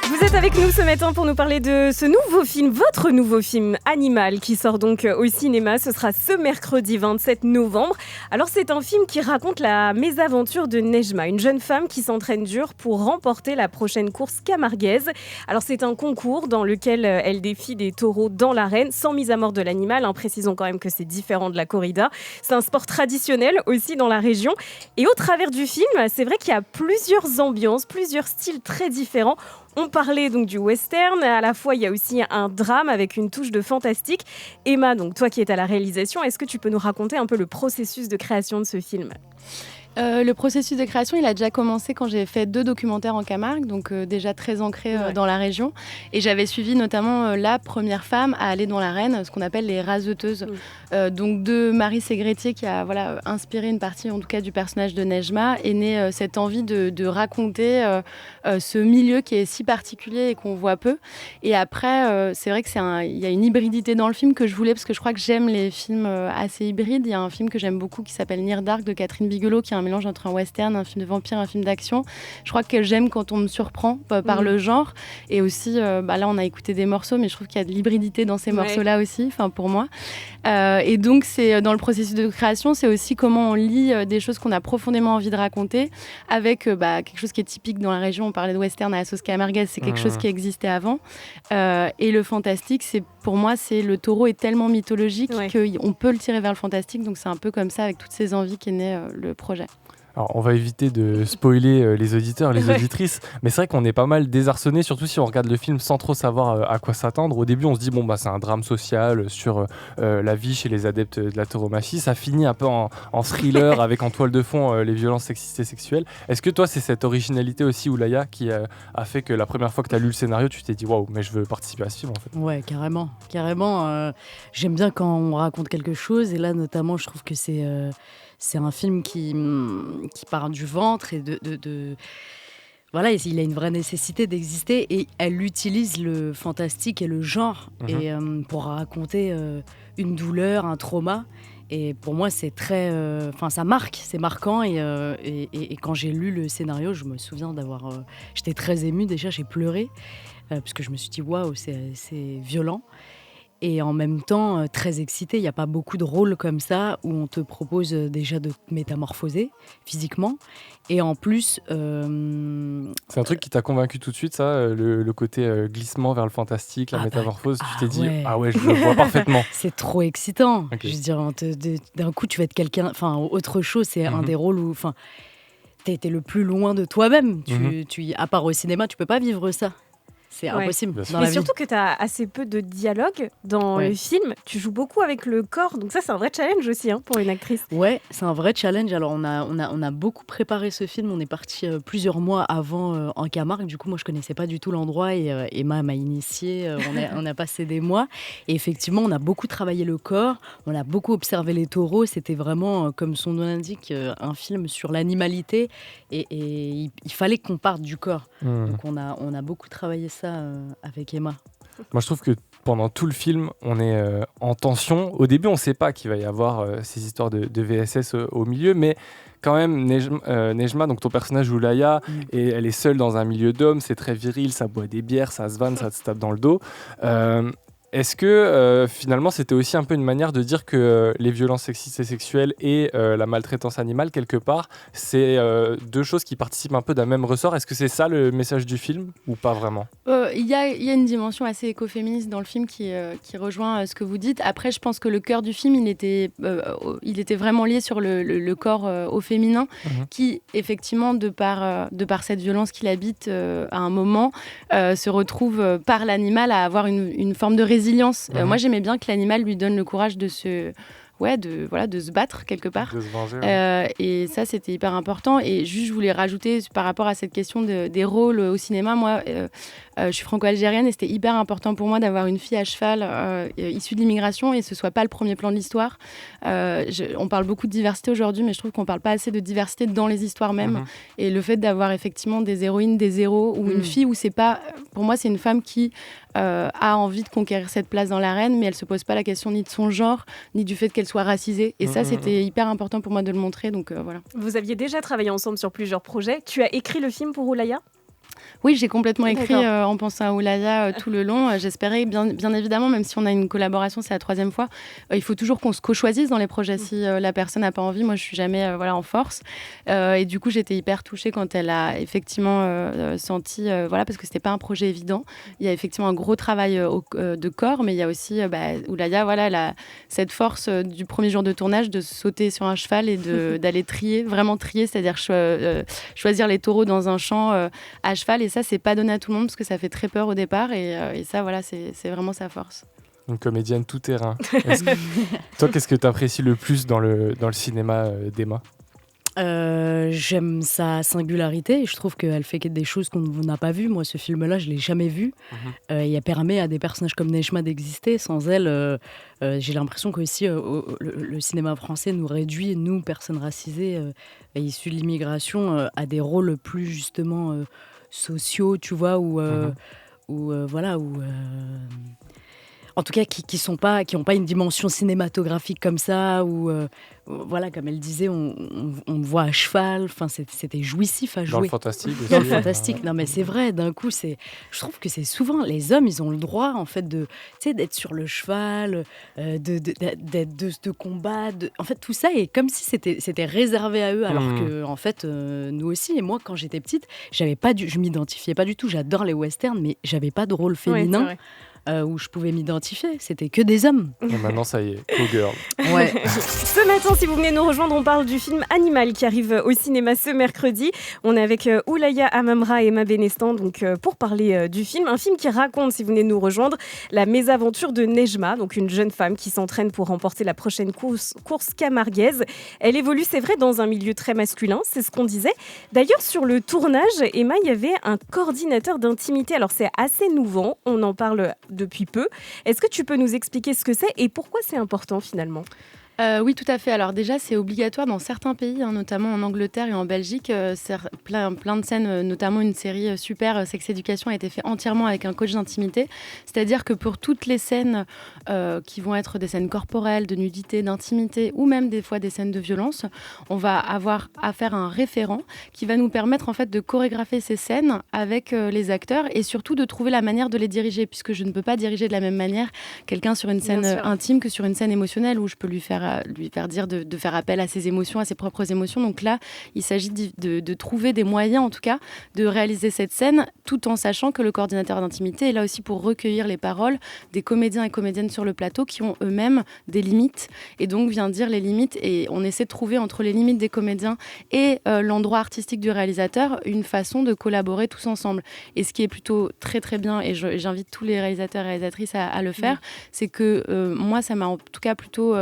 Vous êtes avec nous ce matin pour nous parler de ce nouveau film, votre nouveau film Animal, qui sort donc au cinéma. Ce sera ce mercredi 27 novembre. Alors c'est un film qui raconte la mésaventure de Nejma, une jeune femme qui s'entraîne dur pour remporter la prochaine course camarguaise. Alors c'est un concours dans lequel elle défie des taureaux dans l'arène, sans mise à mort de l'animal. Précisons quand même que c'est différent de la corrida. C'est un sport traditionnel aussi dans la région. Et au travers du film, c'est vrai qu'il y a plusieurs ambiances, plusieurs styles très différents. On parlait donc du western, à la fois il y a aussi un drame avec une touche de fantastique. Emma, donc toi qui es à la réalisation, est-ce que tu peux nous raconter un peu le processus de création de ce film ? Le processus de création, il a déjà commencé quand j'ai fait 2 documentaires en Camargue, donc déjà très ancrés dans la région. Et j'avais suivi notamment la première femme à aller dans l'arène, ce qu'on appelle les raseteuses. Donc de Marie Ségrétier, qui a inspiré une partie en tout cas du personnage de Nejma, est née cette envie de raconter ce milieu qui est si particulier et qu'on voit peu. Et après, c'est vrai qu'il y a une hybridité dans le film que je voulais, parce que je crois que j'aime les films assez hybrides. Il y a un film que j'aime beaucoup qui s'appelle Near Dark de Catherine Bigelow, qui est un mélange entre un western, un film de vampire, un film d'action. Je crois que j'aime quand on me surprend par le genre. Et aussi, là, on a écouté des morceaux, mais je trouve qu'il y a de l'hybridité dans ces morceaux-là aussi, pour moi. Et donc, c'est dans le processus de création, c'est aussi comment on lit des choses qu'on a profondément envie de raconter avec quelque chose qui est typique dans la région. On parlait de western à la sauce camarguaise, c'est quelque chose qui existait avant. Et le fantastique, pour moi, le taureau est tellement mythologique qu'on peut le tirer vers le fantastique. Donc, c'est un peu comme ça, avec toutes ces envies, qu'est né le projet. Alors, on va éviter de spoiler les auditeurs, les auditrices, mais c'est vrai qu'on est pas mal désarçonnés, surtout si on regarde le film sans trop savoir à quoi s'attendre. Au début, on se dit, c'est un drame social sur la vie chez les adeptes de la tauromachie. Ça finit un peu en thriller avec en toile de fond les violences sexistes et sexuelles. Est-ce que toi, c'est cette originalité aussi, Oulaya, qui a fait que la première fois que tu as lu le scénario, tu t'es dit, waouh, mais je veux participer à ce film en fait? Ouais, carrément. J'aime bien quand on raconte quelque chose, et là, notamment, je trouve que c'est un film qui part du ventre et voilà, il a une vraie nécessité d'exister, et elle utilise le fantastique et le genre pour raconter une douleur, un trauma. Et pour moi, c'est très, ça marque, c'est marquant. Et quand j'ai lu le scénario, je me souviens j'étais très émue. Déjà, j'ai pleuré parce que je me suis dit waouh, c'est violent. Et en même temps, très excitée. Il n'y a pas beaucoup de rôles comme ça où on te propose déjà de te métamorphoser physiquement. Et en plus... C'est un truc qui t'a convaincu tout de suite, ça, le côté glissement vers le fantastique, la métamorphose. Tu t'es dit, je le vois parfaitement. C'est trop excitant. Okay. Je veux dire, d'un coup, tu vas être quelqu'un... autre chose, c'est un des rôles où... T'es le plus loin de toi-même. À part au cinéma, tu peux pas vivre ça. C'est impossible. Mais surtout que tu as assez peu de dialogue dans le film. Tu joues beaucoup avec le corps. Donc ça, c'est un vrai challenge aussi pour une actrice. Ouais, c'est un vrai challenge. Alors, on a beaucoup préparé ce film. On est parti plusieurs mois avant en Camargue. Du coup, moi, je connaissais pas du tout l'endroit. Et Emma m'a initiée. On a passé des mois. Et effectivement, on a beaucoup travaillé le corps. On a beaucoup observé les taureaux. C'était vraiment, comme son nom l'indique, un film sur l'animalité. Et il fallait qu'on parte du corps. Donc, on a beaucoup travaillé ça avec Emma. Moi, je trouve que pendant tout le film, on est en tension. Au début, on ne sait pas qu'il va y avoir ces histoires de VSS au milieu, mais quand même, Nejma, donc ton personnage Oulaya, et elle est seule dans un milieu d'hommes, c'est très viril, ça boit des bières, ça se vanne, ça se tape dans le dos. Est-ce que finalement c'était aussi un peu une manière de dire que les violences sexistes et sexuelles et la maltraitance animale, quelque part, c'est deux choses qui participent un peu d'un même ressort? Est-ce que c'est ça le message du film ou pas vraiment? Il y a une dimension assez écoféministe dans le film qui rejoint ce que vous dites. Après, je pense que le cœur du film, il était vraiment lié sur le corps au féminin, qui effectivement, de par cette violence qu'il habite à un moment, se retrouve par l'animal à avoir une forme de résilience. Moi, j'aimais bien que l'animal lui donne le courage de se battre quelque part. De se venger. Et ça, c'était hyper important. Et juste, je voulais rajouter par rapport à cette question des rôles au cinéma. Moi, je suis franco-algérienne et c'était hyper important pour moi d'avoir une fille à cheval issue de l'immigration et ce soit pas le premier plan de l'histoire. On parle beaucoup de diversité aujourd'hui, mais je trouve qu'on parle pas assez de diversité dans les histoires même. Et le fait d'avoir effectivement des héroïnes, des héros ou une fille où c'est pas... Pour moi, c'est une femme qui a envie de conquérir cette place dans l'arène, mais elle se pose pas la question ni de son genre, ni du fait qu'elle soit racisée. Et ça, c'était hyper important pour moi de le montrer. Donc voilà. Vous aviez déjà travaillé ensemble sur plusieurs projets. Tu as écrit le film pour Oulaya ? Oui, j'ai complètement écrit D'accord. en pensant à Oulaya tout le long. J'espérais, bien évidemment, même si on a une collaboration, c'est la 3e fois, il faut toujours qu'on se co-choisisse dans les projets. Si la personne n'a pas envie, moi, je suis jamais en force. Et du coup, j'étais hyper touchée quand elle a effectivement senti, parce que c'était pas un projet évident. Il y a effectivement un gros travail de corps, mais il y a aussi Oulaya, elle a cette force du premier jour de tournage de sauter sur un cheval et d'aller trier, vraiment trier, c'est-à-dire choisir les taureaux dans un champ à cheval. Et ça, c'est pas donné à tout le monde parce que ça fait très peur au départ. Et ça, c'est vraiment sa force. Une comédienne tout terrain. Toi, qu'est-ce que tu apprécies le plus dans le cinéma d'Emma ? J'aime sa singularité. Je trouve qu'elle fait des choses qu'on n'a pas vues. Moi, ce film-là, je ne l'ai jamais vu. Il permet à des personnages comme Nejma d'exister. Sans elle, j'ai l'impression qu'aussi le cinéma français nous réduit, nous, personnes racisées, issues de l'immigration, à des rôles plus justement sociaux, tu vois, en tout cas, qui n'ont pas une dimension cinématographique comme ça, ou comme elle disait, on me voit à cheval. Enfin, c'était jouissif à jouer. Dans le fantastique aussi. Dans le fantastique. Non, mais c'est vrai. D'un coup, je trouve que c'est souvent les hommes, ils ont le droit en fait d'être sur le cheval, de combat. En fait, tout ça est comme si c'était réservé à eux, alors que en fait, nous aussi. Et moi, quand j'étais petite, je m'identifiais pas du tout. J'adore les westerns, mais j'avais pas de rôle féminin. Ouais, où je pouvais m'identifier. C'était que des hommes. Et maintenant, ça y est, co-girl. Ouais. Ce matin, si vous venez nous rejoindre, on parle du film Animal qui arrive au cinéma ce mercredi. On est avec Oulaya Amamra et Emma Benestan pour parler du film. Un film qui raconte, si vous venez nous rejoindre, la mésaventure de Nejma, donc une jeune femme qui s'entraîne pour remporter la prochaine course camarguaise. Elle évolue, c'est vrai, dans un milieu très masculin, c'est ce qu'on disait. D'ailleurs, sur le tournage, Emma, il y avait un coordinateur d'intimité. Alors, c'est assez nouveau, on en parle depuis peu. Est-ce que tu peux nous expliquer ce que c'est et pourquoi c'est important finalement ? Oui, tout à fait. Alors déjà, c'est obligatoire dans certains pays, notamment en Angleterre et en Belgique. Plein de scènes, notamment une série super, Sex Education, a été fait entièrement avec un coach d'intimité. C'est-à-dire que pour toutes les scènes qui vont être des scènes corporelles, de nudité, d'intimité, ou même des fois des scènes de violence, on va avoir affaire à un référent qui va nous permettre en fait de chorégraphier ces scènes avec les acteurs et surtout de trouver la manière de les diriger, puisque je ne peux pas diriger de la même manière quelqu'un sur une scène intime que sur une scène émotionnelle où je peux lui faire dire de faire appel à ses émotions, à ses propres émotions. Donc là, il s'agit de trouver des moyens, en tout cas, de réaliser cette scène, tout en sachant que le coordinateur d'intimité est là aussi pour recueillir les paroles des comédiens et comédiennes sur le plateau qui ont eux-mêmes des limites, et donc vient dire les limites, et on essaie de trouver entre les limites des comédiens et l'endroit artistique du réalisateur une façon de collaborer tous ensemble. Et ce qui est plutôt très très bien, et j'invite tous les réalisateurs et réalisatrices à le faire, c'est que moi, ça m'a en tout cas plutôt...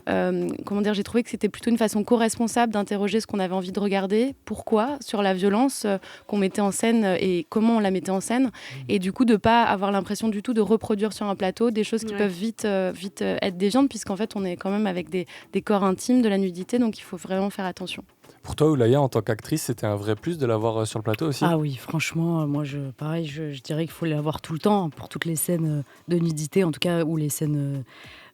j'ai trouvé que c'était plutôt une façon co-responsable d'interroger ce qu'on avait envie de regarder, pourquoi, sur la violence qu'on mettait en scène et comment on la mettait en scène, et du coup de pas avoir l'impression du tout de reproduire sur un plateau des choses qui peuvent vite être déviantes, puisqu'en fait on est quand même avec des corps intimes, de la nudité, donc il faut vraiment faire attention. Pour toi, Oulaya, en tant qu'actrice, c'était un vrai plus de l'avoir sur le plateau aussi ? Ah oui, franchement, moi, je dirais qu'il faut l'avoir tout le temps, pour toutes les scènes de nudité, en tout cas, ou les scènes...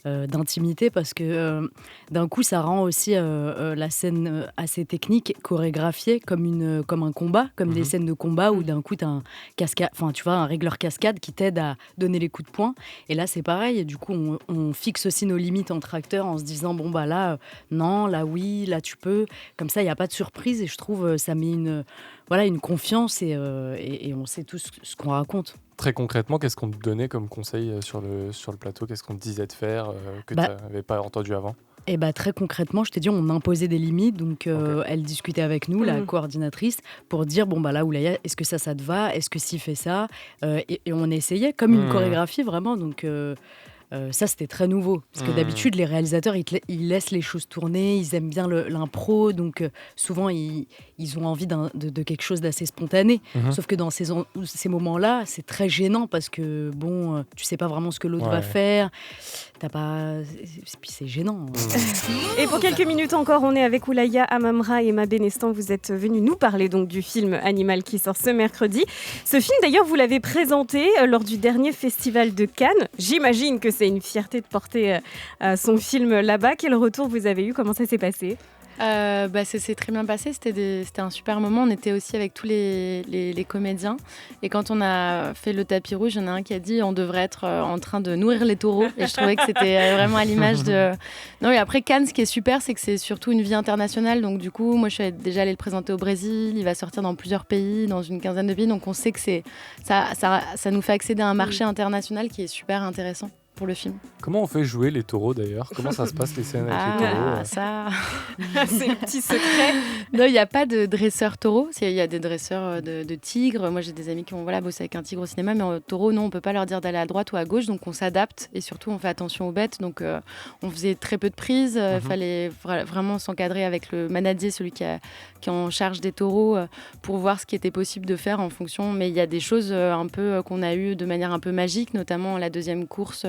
d'intimité, parce que d'un coup ça rend aussi la scène assez technique, chorégraphiée comme un combat, comme des scènes de combat où d'un coup tu as un régleur cascade qui t'aide à donner les coups de poing, et là c'est pareil, et du coup on fixe aussi nos limites entre acteurs en se disant bon bah là non, là oui, là tu peux, comme ça il n'y a pas de surprise, et je trouve ça met une confiance, et on sait tous ce qu'on raconte. Très concrètement, qu'est-ce qu'on te donnait comme conseil sur le plateau ? Qu'est-ce qu'on te disait de faire que tu n'avais pas entendu avant ? Et très concrètement, je t'ai dit, on imposait des limites. Donc, elle discutait avec nous, la coordinatrice, pour dire bon, bah là, Oulaya, est-ce que ça te va ? Est-ce que s'il fait ça ? Et on essayait comme une chorégraphie, vraiment. Donc, ça, c'était très nouveau. Parce que d'habitude, les réalisateurs, ils laissent les choses tourner, ils aiment bien l'impro. Donc, souvent, ils ont envie de quelque chose d'assez spontané. Sauf que dans ces moments-là, c'est très gênant parce que, bon, tu sais pas vraiment ce que l'autre va faire. Puis c'est gênant. Et pour quelques minutes encore, on est avec Oulaya Amamra et Emma Benestan. Vous êtes venus nous parler donc du film Animal qui sort ce mercredi. Ce film, d'ailleurs, vous l'avez présenté lors du dernier festival de Cannes. J'imagine que c'est une fierté de porter son film là-bas. Quel retour vous avez eu ? Comment ça s'est passé ? Ça s'est très bien passé, c'était un super moment. On était aussi avec tous les comédiens. Et quand on a fait le tapis rouge, il y en a un qui a dit on devrait être en train de nourrir les taureaux. Et je trouvais que c'était vraiment à l'image de... Non, et après, Cannes, ce qui est super, c'est que c'est surtout une vie internationale. Donc du coup, moi, je suis déjà allée le présenter au Brésil. Il va sortir dans plusieurs pays, dans une quinzaine de pays. Donc on sait que ça nous fait accéder à un marché international qui est super intéressant pour le film. Comment on fait jouer les taureaux d'ailleurs ? Comment ça se passe les scènes avec les taureaux ça... C'est le petit secret. Non, il n'y a pas de dresseur taureau. Il y a des dresseurs de tigres. Moi, j'ai des amis qui ont bossé avec un tigre au cinéma, mais en taureau, non, on ne peut pas leur dire d'aller à droite ou à gauche. Donc, on s'adapte et surtout, on fait attention aux bêtes. Donc, on faisait très peu de prises. Il fallait vraiment s'encadrer avec le manadier, celui qui est en charge des taureaux, pour voir ce qui était possible de faire en fonction. Mais il y a des choses un peu qu'on a eues de manière un peu magique, notamment la deuxième course.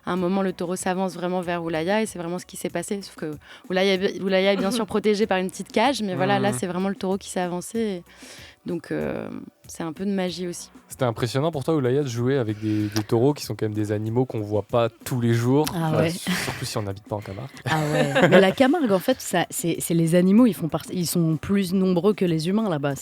À un moment, le taureau s'avance vraiment vers Oulaya et c'est vraiment ce qui s'est passé. Sauf que Oulaya est bien sûr protégé par une petite cage, mais voilà, là, c'est vraiment le taureau qui s'est avancé. Et donc, c'est un peu de magie aussi. C'était impressionnant pour toi, Oulaya, de jouer avec des taureaux qui sont quand même des animaux qu'on ne voit pas tous les jours, surtout si on n'habite pas en Camargue. Ah ouais. Mais la Camargue, en fait, c'est les animaux, ils sont plus nombreux que les humains là-bas.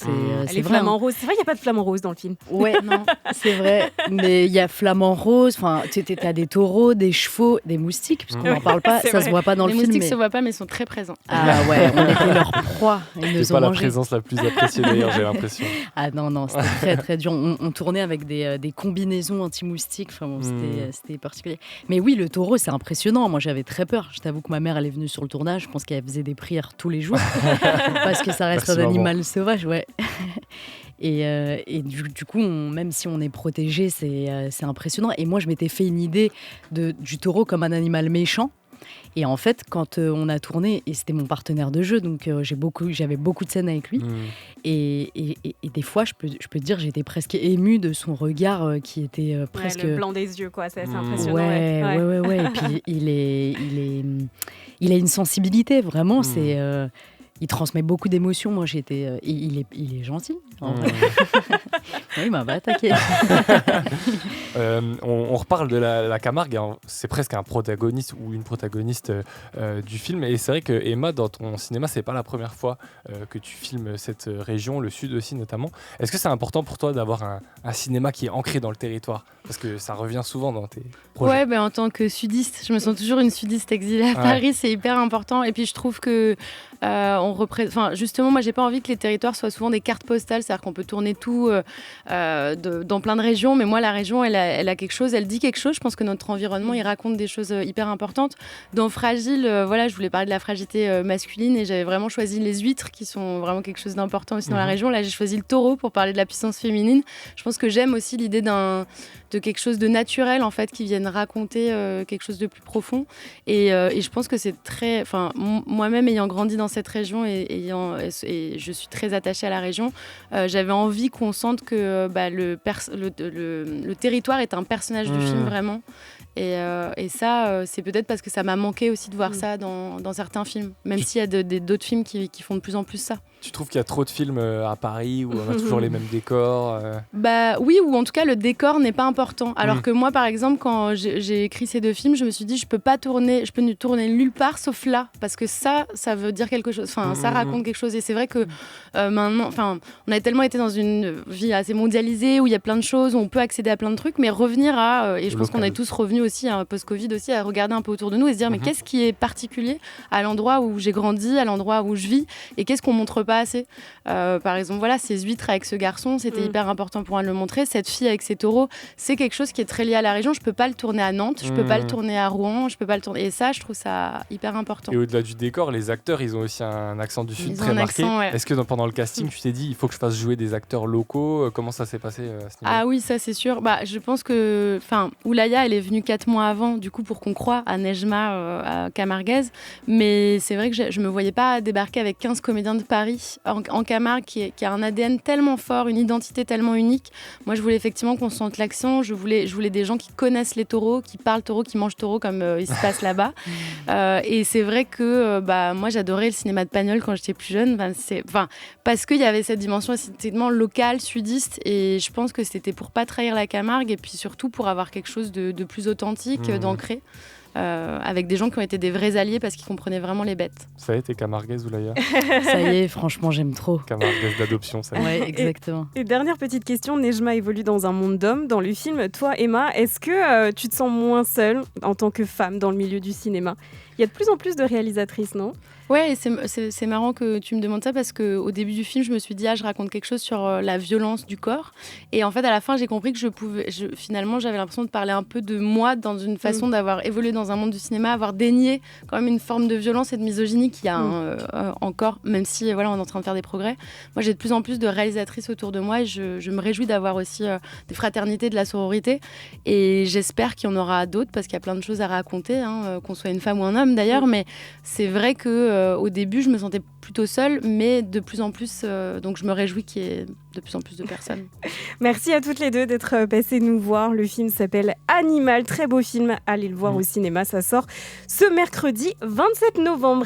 Les flamants roses, c'est vrai, il n'y a pas de flamants roses dans le film. Ouais, non, c'est vrai. Mais il y a flamants roses, tu as des taureaux, des chevaux, des moustiques, parce qu'on n'en parle pas, ça ne se voit pas dans le film. Les moustiques ne se voient pas, mais ils sont très présents. Ah ouais, on était leur proie. C'est pas la présence la plus appréciée d'ailleurs, j'ai l'impression. Ah non, c'était très très dur. On tournait avec des combinaisons anti-moustiques. C'était particulier. Mais oui, le taureau, c'est impressionnant. Moi, j'avais très peur. Je t'avoue que ma mère, elle est venue sur le tournage. Je pense qu'elle faisait des prières tous les jours parce que ça reste un animal sauvage, ouais. Et du coup, même si on est protégé, c'est impressionnant. Et moi, je m'étais fait une idée du taureau comme un animal méchant. Et en fait, quand on a tourné, et c'était mon partenaire de jeu, donc j'avais beaucoup de scènes avec lui. Et des fois, je peux te dire, j'étais presque émue de son regard qui était presque... le blanc des yeux, quoi, c'est assez impressionnant. Ouais. Et puis, il a une sensibilité, vraiment, il transmet beaucoup d'émotions. Moi, il est gentil. Oui, il m'a attaqué. On reparle de la Camargue. C'est presque un protagoniste ou une protagoniste du film. Et c'est vrai que Emma, dans ton cinéma, c'est pas la première fois que tu filmes cette région, le sud aussi notamment. Est-ce que c'est important pour toi d'avoir un cinéma qui est ancré dans le territoire ? Parce que ça revient souvent dans tes projets. Ouais, en tant que sudiste, je me sens toujours une sudiste exilée à Paris. C'est hyper important. Et puis je trouve que justement, moi, j'ai pas envie que les territoires soient souvent des cartes postales, c'est-à-dire qu'on peut tourner tout dans plein de régions, mais moi, la région, elle a quelque chose, elle dit quelque chose. Je pense que notre environnement, il raconte des choses hyper importantes. Dans Fragile, je voulais parler de la fragilité masculine et j'avais vraiment choisi les huîtres, qui sont vraiment quelque chose d'important aussi dans la région. Là, j'ai choisi le taureau pour parler de la puissance féminine. Je pense que j'aime aussi l'idée de quelque chose de naturel, en fait, qui vienne raconter quelque chose de plus profond. Et je pense que c'est très... Moi-même, ayant grandi dans cette région et je suis très attachée à la région, j'avais envie qu'on sente que le territoire est un personnage du film, vraiment. Et ça, c'est peut-être parce que ça m'a manqué aussi de voir ça dans certains films, même s'il y a d'autres films qui font de plus en plus ça. Tu trouves qu'il y a trop de films à Paris où on a toujours les mêmes décors Oui, ou en tout cas le décor n'est pas important. Alors que moi, par exemple, quand j'ai écrit ces deux films, je me suis dit je peux ne tourner nulle part sauf là, parce que ça veut dire quelque chose. Ça raconte quelque chose. Et c'est vrai que maintenant, on a tellement été dans une vie assez mondialisée où il y a plein de choses, où on peut accéder à plein de trucs, mais revenir et je pense qu'on est tous revenus aussi post-Covid aussi à regarder un peu autour de nous et se dire mais qu'est-ce qui est particulier à l'endroit où j'ai grandi, à l'endroit où je vis, et qu'est-ce qu'on montre pas assez. Par exemple, ces huîtres avec ce garçon, c'était hyper important pour moi de le montrer. Cette fille avec ses taureaux, c'est quelque chose qui est très lié à la région. Je peux pas le tourner à Nantes, je peux pas le tourner à Rouen, je peux pas le tourner. Et ça, je trouve ça hyper important. Et au-delà du décor, les acteurs, ils ont aussi un accent du sud très marqué. Est-ce que pendant le casting, tu t'es dit, il faut que je fasse jouer des acteurs locaux ? Comment ça s'est passé à ce niveau ? Ah oui, ça c'est sûr. Je pense que, Oulaya, elle est venue 4 mois avant, du coup, pour qu'on croie à Nejma, à Camarguaise. Mais c'est vrai que je me voyais pas débarquer avec 15 comédiens de Paris en Camargue qui a un ADN tellement fort, une identité tellement unique. Moi, je voulais effectivement qu'on sente l'accent. Je voulais des gens qui connaissent les taureaux, qui parlent taureau, qui mangent taureau comme il se passe là-bas. Et c'est vrai que moi, j'adorais le cinéma de Pagnol quand j'étais plus jeune. Parce qu'il y avait cette dimension essentiellement locale, sudiste. Et je pense que c'était pour pas trahir la Camargue et puis surtout pour avoir quelque chose de plus authentique, d'ancré. avec des gens qui ont été des vrais alliés parce qu'ils comprenaient vraiment les bêtes. Ça y est, t'es camarguaise, Oulaya? Ça y est, franchement, j'aime trop. Camarguaise d'adoption, ça y est. Ouais, exactement. Et dernière petite question, Nejma évolue dans un monde d'hommes. Dans le film, toi, Emma, est-ce que tu te sens moins seule en tant que femme dans le milieu du cinéma? Il y a de plus en plus de réalisatrices, non? Ouais, et c'est marrant que tu me demandes ça parce qu'au début du film, je me suis dit, je raconte quelque chose sur la violence du corps. Et en fait, à la fin, j'ai compris que finalement, j'avais l'impression de parler un peu de moi dans une façon d'avoir évolué dans un monde du cinéma, avoir dénié quand même une forme de violence et de misogynie qu'il y a encore, même si on est en train de faire des progrès. Moi, j'ai de plus en plus de réalisatrices autour de moi et je me réjouis d'avoir aussi des fraternités, de la sororité. Et j'espère qu'il y en aura d'autres parce qu'il y a plein de choses à raconter, qu'on soit une femme ou un homme d'ailleurs. Mais c'est vrai que au début, je me sentais plutôt seule, mais de plus en plus, donc je me réjouis qu'il y ait de plus en plus de personnes. Merci à toutes les deux d'être passées nous voir. Le film s'appelle Animal, très beau film. Allez le voir au cinéma, ça sort ce mercredi 27 novembre.